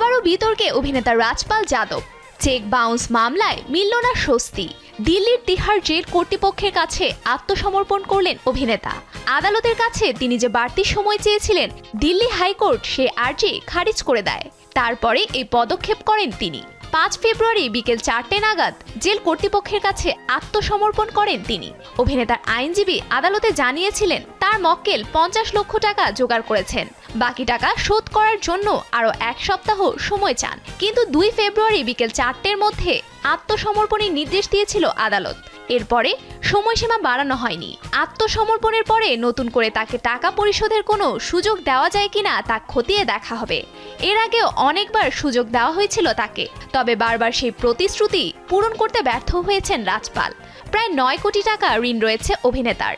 আবারও বিতর্কে অভিনেতা রাজপাল যাদব। চেক বাউন্স মামলায় মিলল না স্বস্তি। দিল্লির তিহার জেল কর্তৃপক্ষের কাছে আত্মসমর্পণ করলেন অভিনেতা। আদালতের কাছে তিনি যে বাড়তি সময় চেয়েছিলেন, দিল্লি হাইকোর্ট সে আর্জি খারিজ করে দেয়। তারপরে এই পদক্ষেপ করেন তিনি। 5 ফেব্রুয়ারি বিকেল 4টে নাগাদ জেল কর্তৃপক্ষের কাছে আত্মসমর্পণ করেন তিনি। অভিনেতার আইনজীবী আদালতে জানিয়েছিলেন তার মক্কেল 50 লক্ষ টাকা জোগাড় করেছেন, বাকি টাকা শোধ করার জন্য আরও 1 সপ্তাহ সময় চান। কিন্তু 2 ফেব্রুয়ারি বিকেল 4টের মধ্যে আত্মসমর্পণের নির্দেশ দিয়েছিল আদালত। এরপরে সময়সীমা বাড়ানো হয়নি। আত্মসমর্পণের পরে নতুন করে তাকে টাকা পরিশোধের কোনো সুযোগ দেওয়া যায় কিনা তা খতিয়ে দেখা হবে। এর আগেও অনেকবার সুযোগ দেওয়া হয়েছিল তাকে, তবে বারবার সেই প্রতিশ্রুতি পূরণ করতে ব্যর্থ হয়েছেন রাজপাল। প্রায় 9 কোটি টাকা ঋণ রয়েছে অভিনেতার।